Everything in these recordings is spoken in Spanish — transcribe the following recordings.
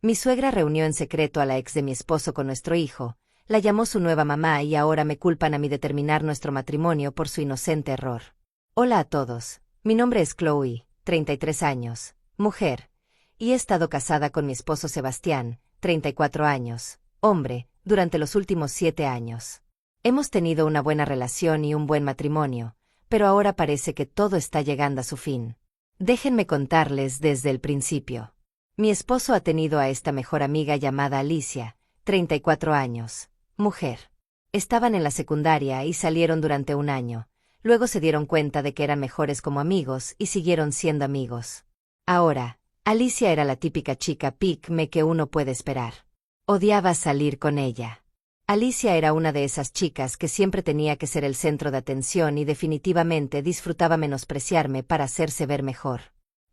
Mi suegra reunió en secreto a la ex de mi esposo con nuestro hijo, la llamó su nueva mamá y ahora me culpan a mí de terminar nuestro matrimonio por su inocente error. Hola a todos, mi nombre es Chloe, 33 años, mujer, y he estado casada con mi esposo Sebastián, 34 años, hombre, durante los últimos 7 años. Hemos tenido una buena relación y un buen matrimonio, pero ahora parece que todo está llegando a su fin. Déjenme contarles desde el principio. Mi esposo ha tenido a esta mejor amiga llamada Alicia, 34 años, mujer. Estaban en la secundaria y salieron durante un año, luego se dieron cuenta de que eran mejores como amigos y siguieron siendo amigos. Ahora, Alicia era la típica chica pick-me que uno puede esperar. Odiaba salir con ella. Alicia era una de esas chicas que siempre tenía que ser el centro de atención y definitivamente disfrutaba menospreciarme para hacerse ver mejor.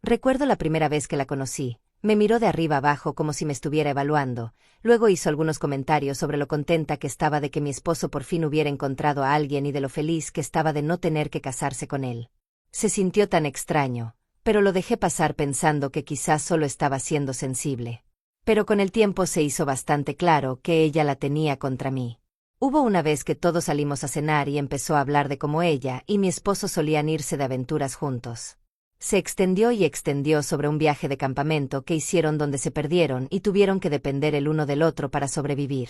Recuerdo la primera vez que la conocí, me miró de arriba abajo como si me estuviera evaluando, luego hizo algunos comentarios sobre lo contenta que estaba de que mi esposo por fin hubiera encontrado a alguien y de lo feliz que estaba de no tener que casarse con él. Se sintió tan extraño, pero lo dejé pasar pensando que quizás solo estaba siendo sensible. Pero con el tiempo se hizo bastante claro que ella la tenía contra mí. Hubo una vez que todos salimos a cenar y empezó a hablar de cómo ella y mi esposo solían irse de aventuras juntos. Se extendió y extendió sobre un viaje de campamento que hicieron donde se perdieron y tuvieron que depender el uno del otro para sobrevivir.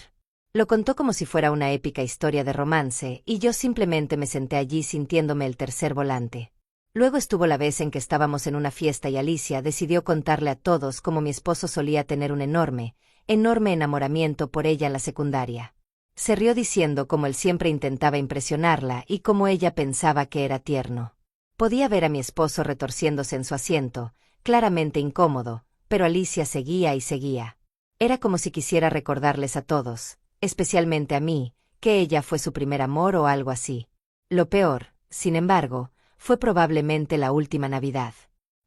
Lo contó como si fuera una épica historia de romance y yo simplemente me senté allí sintiéndome el tercer volante. Luego estuvo la vez en que estábamos en una fiesta y Alicia decidió contarle a todos cómo mi esposo solía tener un enorme enamoramiento por ella en la secundaria. Se rió diciendo cómo él siempre intentaba impresionarla y cómo ella pensaba que era tierno. Podía ver a mi esposo retorciéndose en su asiento, claramente incómodo, pero Alicia seguía y seguía. Era como si quisiera recordarles a todos, especialmente a mí, que ella fue su primer amor o algo así. Lo peor, sin embargo, fue probablemente la última Navidad.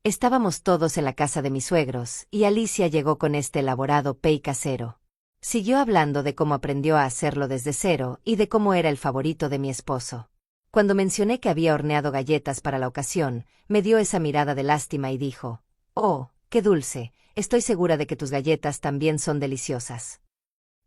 Estábamos todos en la casa de mis suegros, y Alicia llegó con este elaborado pay casero. Siguió hablando de cómo aprendió a hacerlo desde cero y de cómo era el favorito de mi esposo. Cuando mencioné que había horneado galletas para la ocasión, me dio esa mirada de lástima y dijo: «Oh, qué dulce, estoy segura de que tus galletas también son deliciosas».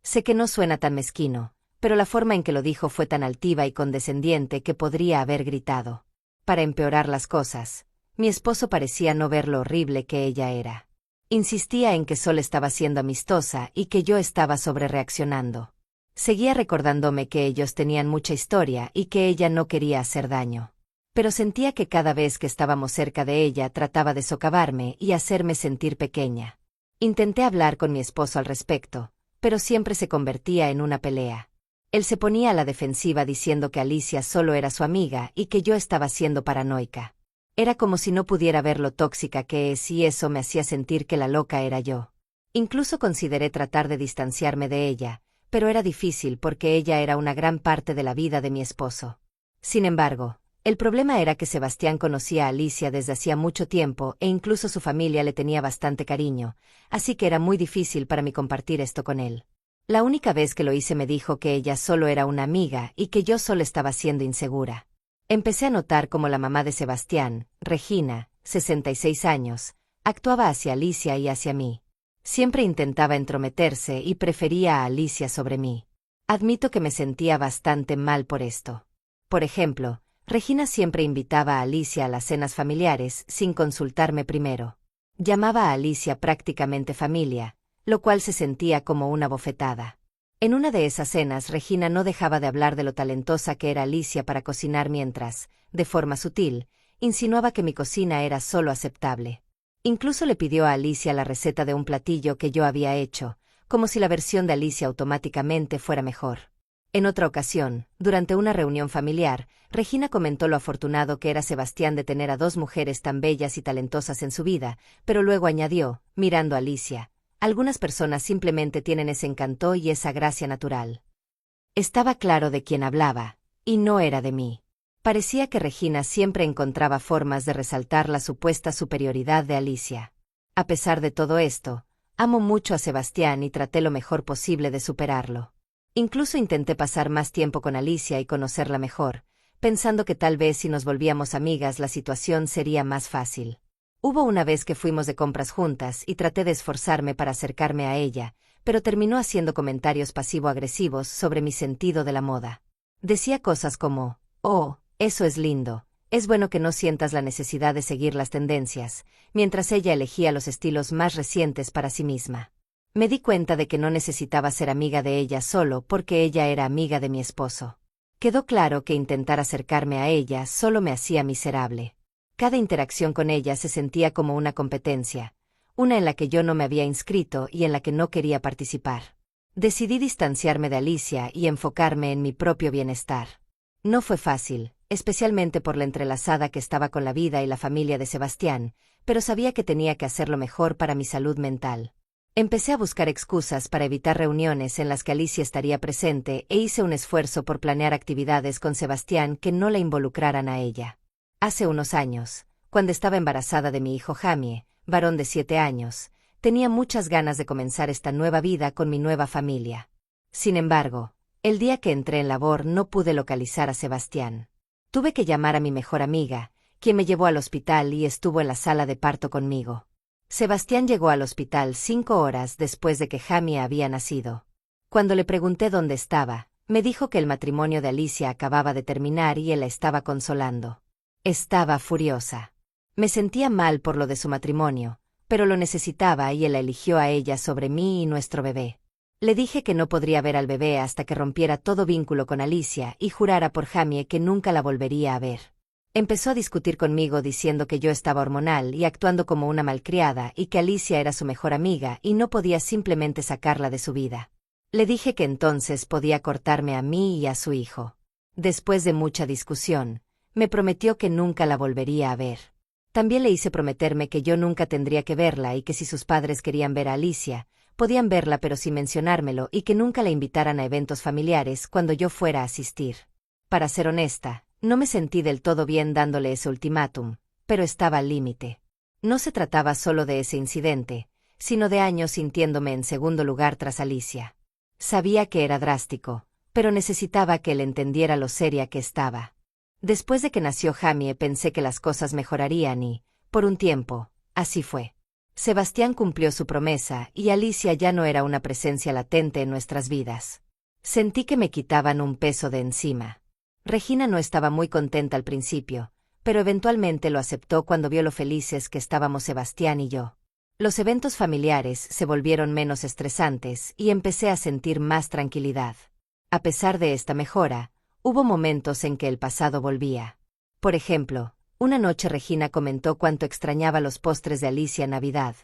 Sé que no suena tan mezquino, pero la forma en que lo dijo fue tan altiva y condescendiente que podría haber gritado. Para empeorar las cosas, mi esposo parecía no ver lo horrible que ella era. Insistía en que solo estaba siendo amistosa y que yo estaba sobrereaccionando. Seguía recordándome que ellos tenían mucha historia y que ella no quería hacer daño. Pero sentía que cada vez que estábamos cerca de ella trataba de socavarme y hacerme sentir pequeña. Intenté hablar con mi esposo al respecto, pero siempre se convertía en una pelea. Él se ponía a la defensiva diciendo que Alicia solo era su amiga y que yo estaba siendo paranoica. Era como si no pudiera ver lo tóxica que es y eso me hacía sentir que la loca era yo. Incluso consideré tratar de distanciarme de ella, pero era difícil porque ella era una gran parte de la vida de mi esposo. Sin embargo, el problema era que Sebastián conocía a Alicia desde hacía mucho tiempo e incluso su familia le tenía bastante cariño, así que era muy difícil para mí compartir esto con él. La única vez que lo hice me dijo que ella solo era una amiga y que yo solo estaba siendo insegura. Empecé a notar cómo la mamá de Sebastián, Regina, 66 años, actuaba hacia Alicia y hacia mí. Siempre intentaba entrometerse y prefería a Alicia sobre mí. Admito que me sentía bastante mal por esto. Por ejemplo, Regina siempre invitaba a Alicia a las cenas familiares sin consultarme primero. Llamaba a Alicia prácticamente familia, lo cual se sentía como una bofetada. En una de esas cenas Regina no dejaba de hablar de lo talentosa que era Alicia para cocinar mientras, de forma sutil, insinuaba que mi cocina era solo aceptable. Incluso le pidió a Alicia la receta de un platillo que yo había hecho, como si la versión de Alicia automáticamente fuera mejor. En otra ocasión, durante una reunión familiar, Regina comentó lo afortunado que era Sebastián de tener a 2 mujeres tan bellas y talentosas en su vida, pero luego añadió, mirando a Alicia: «Algunas personas simplemente tienen ese encanto y esa gracia natural». Estaba claro de quién hablaba, y no era de mí. Parecía que Regina siempre encontraba formas de resaltar la supuesta superioridad de Alicia. A pesar de todo esto, amo mucho a Sebastián y traté lo mejor posible de superarlo. Incluso intenté pasar más tiempo con Alicia y conocerla mejor, pensando que tal vez si nos volvíamos amigas la situación sería más fácil. Hubo una vez que fuimos de compras juntas y traté de esforzarme para acercarme a ella, pero terminó haciendo comentarios pasivo-agresivos sobre mi sentido de la moda. Decía cosas como, «Oh, eso es lindo, es bueno que no sientas la necesidad de seguir las tendencias», mientras ella elegía los estilos más recientes para sí misma. Me di cuenta de que no necesitaba ser amiga de ella solo porque ella era amiga de mi esposo. Quedó claro que intentar acercarme a ella solo me hacía miserable. Cada interacción con ella se sentía como una competencia, una en la que yo no me había inscrito y en la que no quería participar. Decidí distanciarme de Alicia y enfocarme en mi propio bienestar. No fue fácil, especialmente por la entrelazada que estaba con la vida y la familia de Sebastián, pero sabía que tenía que hacerlo mejor para mi salud mental. Empecé a buscar excusas para evitar reuniones en las que Alicia estaría presente e hice un esfuerzo por planear actividades con Sebastián que no la involucraran a ella. Hace unos años, cuando estaba embarazada de mi hijo Jamie, varón de 7 años, tenía muchas ganas de comenzar esta nueva vida con mi nueva familia. Sin embargo, el día que entré en labor no pude localizar a Sebastián. Tuve que llamar a mi mejor amiga, quien me llevó al hospital y estuvo en la sala de parto conmigo. Sebastián llegó al hospital 5 horas después de que Jamie había nacido. Cuando le pregunté dónde estaba, me dijo que el matrimonio de Alicia acababa de terminar y él la estaba consolando. Estaba furiosa. Me sentía mal por lo de su matrimonio, pero lo necesitaba y él la eligió a ella sobre mí y nuestro bebé. Le dije que no podría ver al bebé hasta que rompiera todo vínculo con Alicia y jurara por Jamie que nunca la volvería a ver. Empezó a discutir conmigo diciendo que yo estaba hormonal y actuando como una malcriada y que Alicia era su mejor amiga y no podía simplemente sacarla de su vida. Le dije que entonces podía cortarme a mí y a su hijo. Después de mucha discusión, me prometió que nunca la volvería a ver. También le hice prometerme que yo nunca tendría que verla y que si sus padres querían ver a Alicia, podían verla pero sin mencionármelo y que nunca la invitaran a eventos familiares cuando yo fuera a asistir. Para ser honesta, no me sentí del todo bien dándole ese ultimátum, pero estaba al límite. No se trataba solo de ese incidente, sino de años sintiéndome en segundo lugar tras Alicia. Sabía que era drástico, pero necesitaba que él entendiera lo seria que estaba. Después de que nació Jamie pensé que las cosas mejorarían y, por un tiempo, así fue. Sebastián cumplió su promesa y Alicia ya no era una presencia latente en nuestras vidas. Sentí que me quitaban un peso de encima. Regina no estaba muy contenta al principio, pero eventualmente lo aceptó cuando vio lo felices que estábamos Sebastián y yo. Los eventos familiares se volvieron menos estresantes y empecé a sentir más tranquilidad. A pesar de esta mejora, hubo momentos en que el pasado volvía. Por ejemplo, una noche Regina comentó cuánto extrañaba los postres de Alicia en Navidad.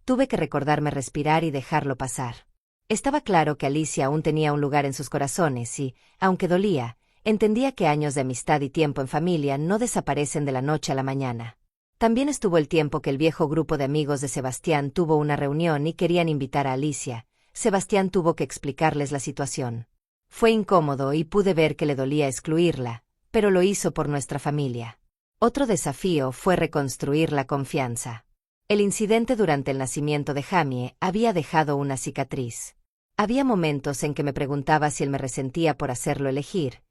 Tuve que recordarme respirar y dejarlo pasar. Estaba claro que Alicia aún tenía un lugar en sus corazones y, aunque dolía, entendía que años de amistad y tiempo en familia no desaparecen de la noche a la mañana. También estuvo el tiempo que el viejo grupo de amigos de Sebastián tuvo una reunión y querían invitar a Alicia. Sebastián tuvo que explicarles la situación. Fue incómodo y pude ver que le dolía excluirla, pero lo hizo por nuestra familia. Otro desafío fue reconstruir la confianza. El incidente durante el nacimiento de Jamie había dejado una cicatriz. Había momentos en que me preguntaba si él me resentía por hacerlo elegir,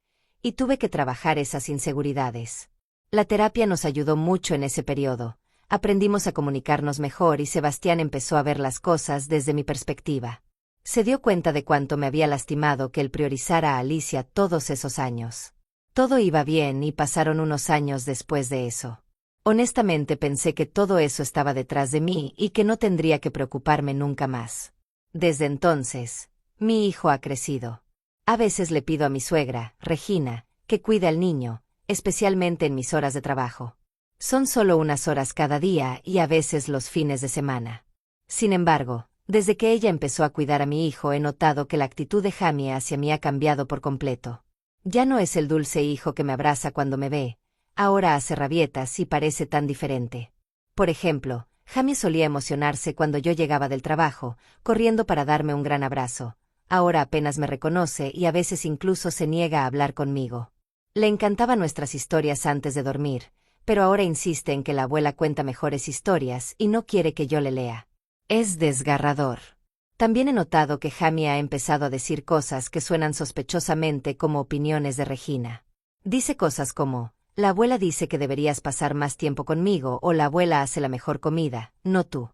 y tuve que trabajar esas inseguridades. La terapia nos ayudó mucho en ese periodo. Aprendimos a comunicarnos mejor y Sebastián empezó a ver las cosas desde mi perspectiva. Se dio cuenta de cuánto me había lastimado que él priorizara a Alicia todos esos años. Todo iba bien y pasaron unos años después de eso. Honestamente pensé que todo eso estaba detrás de mí y que no tendría que preocuparme nunca más. Desde entonces, mi hijo ha crecido. A veces le pido a mi suegra, Regina, que cuide al niño, especialmente en mis horas de trabajo. Son solo unas horas cada día y a veces los fines de semana. Sin embargo, desde que ella empezó a cuidar a mi hijo he notado que la actitud de Jamie hacia mí ha cambiado por completo. Ya no es el dulce hijo que me abraza cuando me ve, ahora hace rabietas y parece tan diferente. Por ejemplo, Jamie solía emocionarse cuando yo llegaba del trabajo, corriendo para darme un gran abrazo. Ahora apenas me reconoce y a veces incluso se niega a hablar conmigo. Le encantaban nuestras historias antes de dormir, pero ahora insiste en que la abuela cuenta mejores historias y no quiere que yo le lea. Es desgarrador. También he notado que Jamie ha empezado a decir cosas que suenan sospechosamente como opiniones de Regina. Dice cosas como, La abuela dice que deberías pasar más tiempo conmigo o la abuela hace la mejor comida, no tú.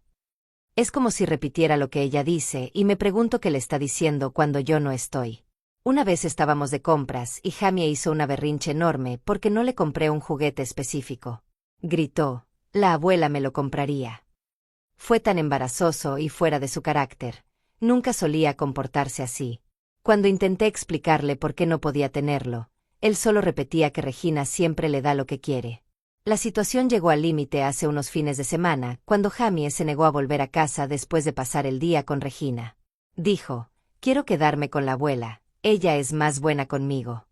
Es como si repitiera lo que ella dice y me pregunto qué le está diciendo cuando yo no estoy. Una vez estábamos de compras y Jamie hizo una berrinche enorme porque no le compré un juguete específico. Gritó, la abuela me lo compraría. Fue tan embarazoso y fuera de su carácter. Nunca solía comportarse así. Cuando intenté explicarle por qué no podía tenerlo, él solo repetía que Regina siempre le da lo que quiere. La situación llegó al límite hace unos fines de semana, cuando Jamie se negó a volver a casa después de pasar el día con Regina. Dijo, quiero quedarme con la abuela, ella es más buena conmigo.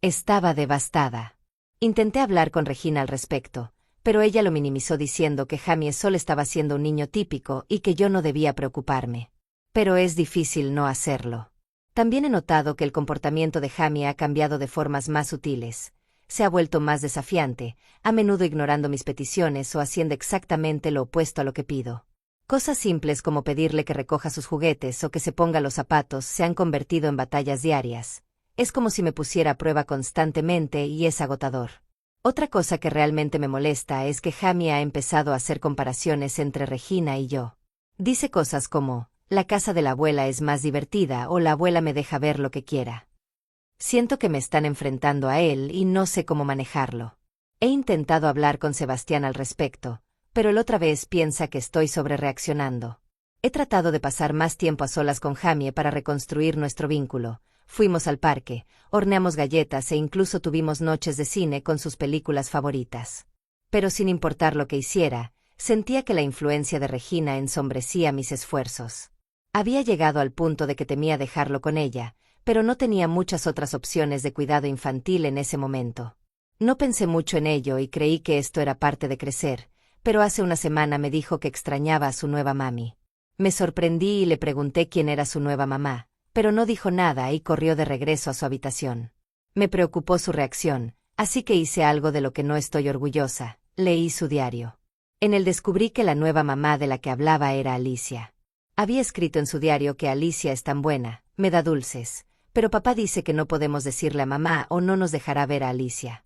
Estaba devastada. Intenté hablar con Regina al respecto, pero ella lo minimizó diciendo que Jamie solo estaba siendo un niño típico y que yo no debía preocuparme. Pero es difícil no hacerlo. También he notado que el comportamiento de Jamie ha cambiado de formas más sutiles. Se ha vuelto más desafiante, a menudo ignorando mis peticiones o haciendo exactamente lo opuesto a lo que pido. Cosas simples como pedirle que recoja sus juguetes o que se ponga los zapatos se han convertido en batallas diarias. Es como si me pusiera a prueba constantemente y es agotador. Otra cosa que realmente me molesta es que Jamie ha empezado a hacer comparaciones entre Regina y yo. Dice cosas como, la casa de la abuela es más divertida o la abuela me deja ver lo que quiera. Siento que me están enfrentando a él y no sé cómo manejarlo. He intentado hablar con Sebastián al respecto, pero él otra vez piensa que estoy sobrereaccionando. He tratado de pasar más tiempo a solas con Jamie para reconstruir nuestro vínculo. Fuimos al parque, horneamos galletas e incluso tuvimos noches de cine con sus películas favoritas. Pero sin importar lo que hiciera, sentía que la influencia de Regina ensombrecía mis esfuerzos. Había llegado al punto de que temía dejarlo con ella, pero no tenía muchas otras opciones de cuidado infantil en ese momento. No pensé mucho en ello y creí que esto era parte de crecer, pero hace una semana me dijo que extrañaba a su nueva mami. Me sorprendí y le pregunté quién era su nueva mamá, pero no dijo nada y corrió de regreso a su habitación. Me preocupó su reacción, así que hice algo de lo que no estoy orgullosa, leí su diario. En él descubrí que la nueva mamá de la que hablaba era Alicia. Había escrito en su diario que Alicia es tan buena, me da dulces, pero papá dice que no podemos decirle a mamá o no nos dejará ver a Alicia.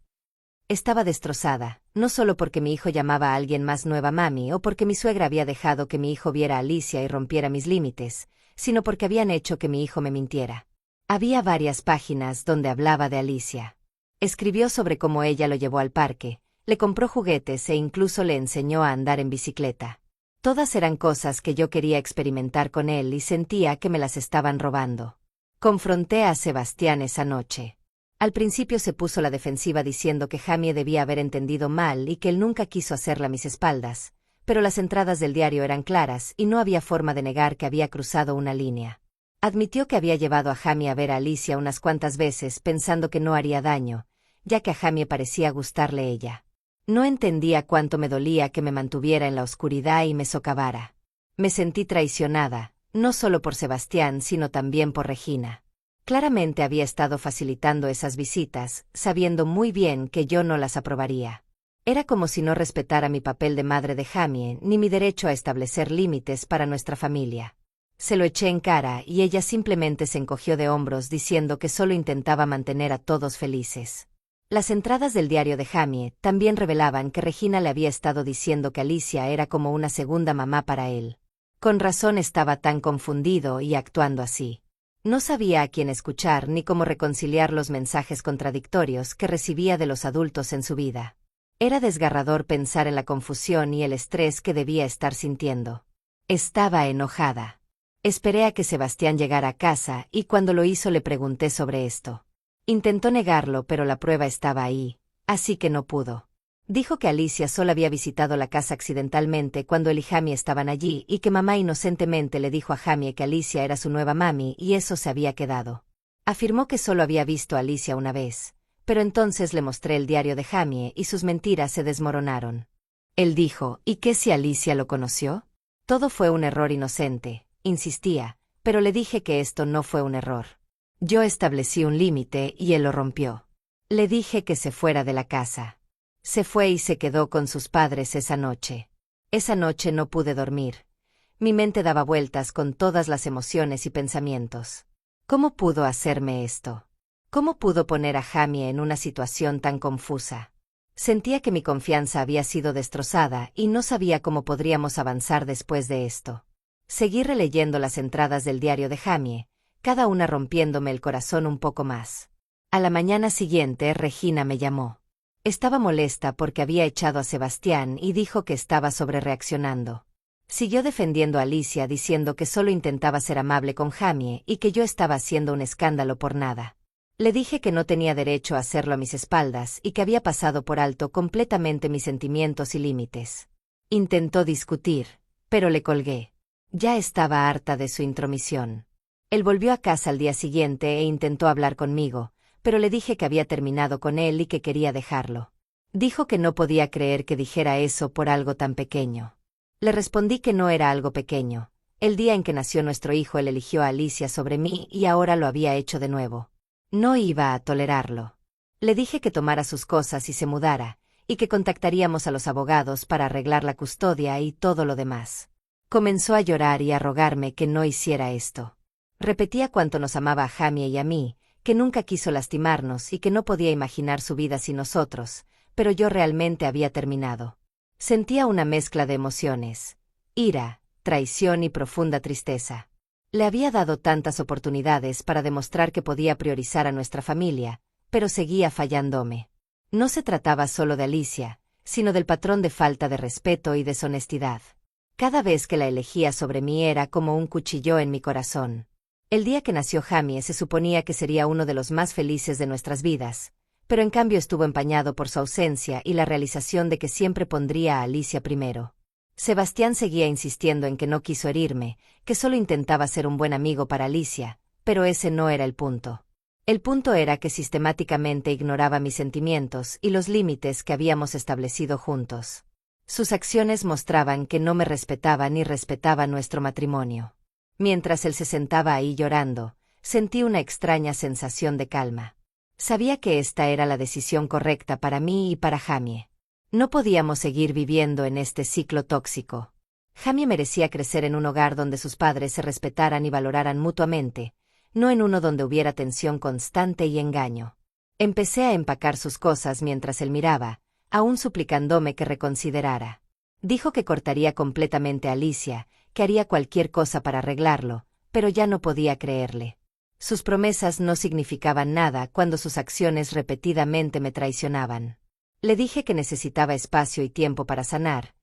Estaba destrozada, no solo porque mi hijo llamaba a alguien más nueva mami o porque mi suegra había dejado que mi hijo viera a Alicia y rompiera mis límites, sino porque habían hecho que mi hijo me mintiera. Había varias páginas donde hablaba de Alicia. Escribió sobre cómo ella lo llevó al parque, le compró juguetes e incluso le enseñó a andar en bicicleta. Todas eran cosas que yo quería experimentar con él y sentía que me las estaban robando. Confronté a Sebastián esa noche. Al principio se puso a la defensiva diciendo que Jamie debía haber entendido mal y que él nunca quiso hacerla a mis espaldas, pero las entradas del diario eran claras y no había forma de negar que había cruzado una línea. Admitió que había llevado a Jamie a ver a Alicia unas cuantas veces pensando que no haría daño, ya que a Jamie parecía gustarle ella. No entendía cuánto me dolía que me mantuviera en la oscuridad y me socavara. Me sentí traicionada, no solo por Sebastián sino también por Regina. Claramente había estado facilitando esas visitas, sabiendo muy bien que yo no las aprobaría. Era como si no respetara mi papel de madre de Jamie ni mi derecho a establecer límites para nuestra familia. Se lo eché en cara y ella simplemente se encogió de hombros diciendo que solo intentaba mantener a todos felices. Las entradas del diario de Jamie también revelaban que Regina le había estado diciendo que Alicia era como una segunda mamá para él. Con razón estaba tan confundido y actuando así. No sabía a quién escuchar ni cómo reconciliar los mensajes contradictorios que recibía de los adultos en su vida. Era desgarrador pensar en la confusión y el estrés que debía estar sintiendo. Estaba enojada. Esperé a que Sebastián llegara a casa y cuando lo hizo le pregunté sobre esto. Intentó negarlo pero la prueba estaba ahí, así que no pudo. Dijo que Alicia solo había visitado la casa accidentalmente cuando él y Jamie estaban allí y que mamá inocentemente le dijo a Jamie que Alicia era su nueva mami y eso se había quedado. Afirmó que solo había visto a Alicia una vez, pero entonces le mostré el diario de Jamie y sus mentiras se desmoronaron. Él dijo, ¿y qué si Alicia lo conoció? Todo fue un error inocente, insistía, pero le dije que esto no fue un error. Yo establecí un límite y él lo rompió. Le dije que se fuera de la casa. Se fue y se quedó con sus padres esa noche. Esa noche no pude dormir. Mi mente daba vueltas con todas las emociones y pensamientos. ¿Cómo pudo hacerme esto? ¿Cómo pudo poner a Jamie en una situación tan confusa? Sentía que mi confianza había sido destrozada y no sabía cómo podríamos avanzar después de esto. Seguí releyendo las entradas del diario de Jamie, cada una rompiéndome el corazón un poco más. A la mañana siguiente, Regina me llamó. Estaba molesta porque había echado a Sebastián y dijo que estaba sobrereaccionando. Siguió defendiendo a Alicia diciendo que solo intentaba ser amable con Jamie y que yo estaba haciendo un escándalo por nada. Le dije que no tenía derecho a hacerlo a mis espaldas y que había pasado por alto completamente mis sentimientos y límites. Intentó discutir, pero le colgué. Ya estaba harta de su intromisión. Él volvió a casa al día siguiente e intentó hablar conmigo, pero le dije que había terminado con él y que quería dejarlo. Dijo que no podía creer que dijera eso por algo tan pequeño. Le respondí que no era algo pequeño. El día en que nació nuestro hijo él eligió a Alicia sobre mí y ahora lo había hecho de nuevo. No iba a tolerarlo. Le dije que tomara sus cosas y se mudara, y que contactaríamos a los abogados para arreglar la custodia y todo lo demás. Comenzó a llorar y a rogarme que no hiciera esto. Repetía cuánto nos amaba a Jamie y a mí, que nunca quiso lastimarnos y que no podía imaginar su vida sin nosotros, pero yo realmente había terminado. Sentía una mezcla de emociones: ira, traición y profunda tristeza. Le había dado tantas oportunidades para demostrar que podía priorizar a nuestra familia, pero seguía fallándome. No se trataba solo de Alicia, sino del patrón de falta de respeto y deshonestidad. Cada vez que la elegía sobre mí era como un cuchillo en mi corazón. El día que nació Jamie se suponía que sería uno de los más felices de nuestras vidas, pero en cambio estuvo empañado por su ausencia y la realización de que siempre pondría a Alicia primero. Sebastián seguía insistiendo en que no quiso herirme, que solo intentaba ser un buen amigo para Alicia, pero ese no era el punto. El punto era que sistemáticamente ignoraba mis sentimientos y los límites que habíamos establecido juntos. Sus acciones mostraban que no me respetaba ni respetaba nuestro matrimonio. Mientras él se sentaba ahí llorando, sentí una extraña sensación de calma. Sabía que esta era la decisión correcta para mí y para Jamie. No podíamos seguir viviendo en este ciclo tóxico. Jamie merecía crecer en un hogar donde sus padres se respetaran y valoraran mutuamente, no en uno donde hubiera tensión constante y engaño. Empecé a empacar sus cosas mientras él miraba, aún suplicándome que reconsiderara. Dijo que cortaría completamente a Alicia, que haría cualquier cosa para arreglarlo, pero ya no podía creerle. Sus promesas no significaban nada cuando sus acciones repetidamente me traicionaban. Le dije que necesitaba espacio y tiempo para sanar,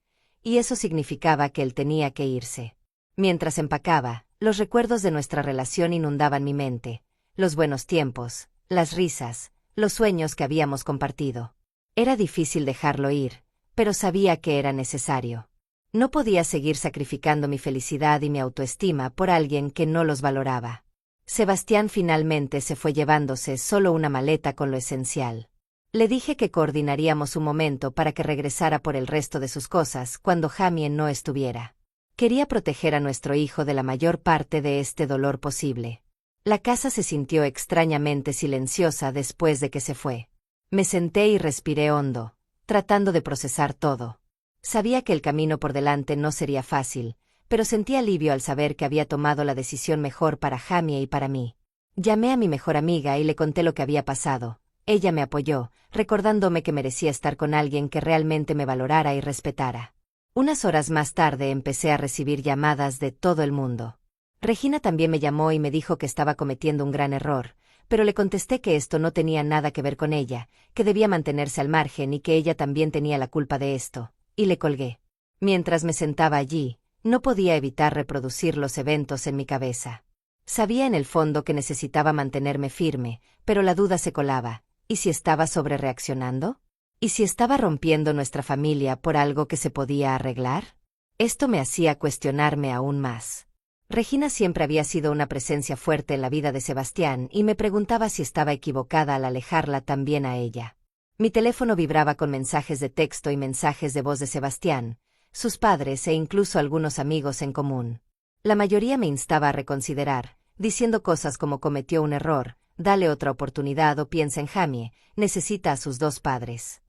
y eso significaba que él tenía que irse. Mientras empacaba, los recuerdos de nuestra relación inundaban mi mente, los buenos tiempos, las risas, los sueños que habíamos compartido. Era difícil dejarlo ir, pero sabía que era necesario. No podía seguir sacrificando mi felicidad y mi autoestima por alguien que no los valoraba. Sebastián finalmente se fue llevándose solo una maleta con lo esencial. Le dije que coordinaríamos un momento para que regresara por el resto de sus cosas cuando Jamie no estuviera. Quería proteger a nuestro hijo de la mayor parte de este dolor posible. La casa se sintió extrañamente silenciosa después de que se fue. Me senté y respiré hondo, tratando de procesar todo. Sabía que el camino por delante no sería fácil, pero sentí alivio al saber que había tomado la decisión mejor para Jamie y para mí. Llamé a mi mejor amiga y le conté lo que había pasado. Ella me apoyó, recordándome que merecía estar con alguien que realmente me valorara y respetara. Unas horas más tarde empecé a recibir llamadas de todo el mundo. Regina también me llamó y me dijo que estaba cometiendo un gran error, pero le contesté que esto no tenía nada que ver con ella, que debía mantenerse al margen y que ella también tenía la culpa de esto, y le colgué. Mientras me sentaba allí, no podía evitar reproducir los eventos en mi cabeza. Sabía en el fondo que necesitaba mantenerme firme, pero la duda se colaba. ¿Y si estaba sobrereaccionando? ¿Y si estaba rompiendo nuestra familia por algo que se podía arreglar? Esto me hacía cuestionarme aún más. Regina siempre había sido una presencia fuerte en la vida de Sebastián y me preguntaba si estaba equivocada al alejarla también a ella. Mi teléfono vibraba con mensajes de texto y mensajes de voz de Sebastián, sus padres e incluso algunos amigos en común. La mayoría me instaba a reconsiderar, diciendo cosas como cometió un error, dale otra oportunidad o piensa en Jamie, necesita a sus dos padres.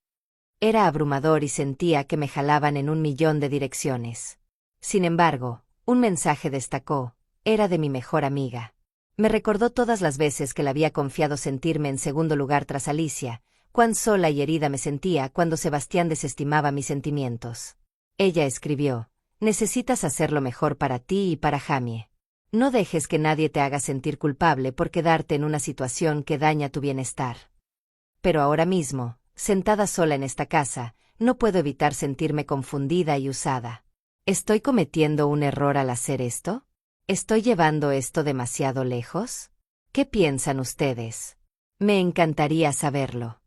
Era abrumador y sentía que me jalaban en 1.000.000 de direcciones. Sin embargo, un mensaje destacó, era de mi mejor amiga. Me recordó todas las veces que le había confiado sentirme en segundo lugar tras Alicia, cuán sola y herida me sentía cuando Sebastián desestimaba mis sentimientos. Ella escribió: necesitas hacerlo mejor para ti y para Jamie. No dejes que nadie te haga sentir culpable por quedarte en una situación que daña tu bienestar. Pero ahora mismo, sentada sola en esta casa, no puedo evitar sentirme confundida y usada. ¿Estoy cometiendo un error al hacer esto? ¿Estoy llevando esto demasiado lejos? ¿Qué piensan ustedes? Me encantaría saberlo.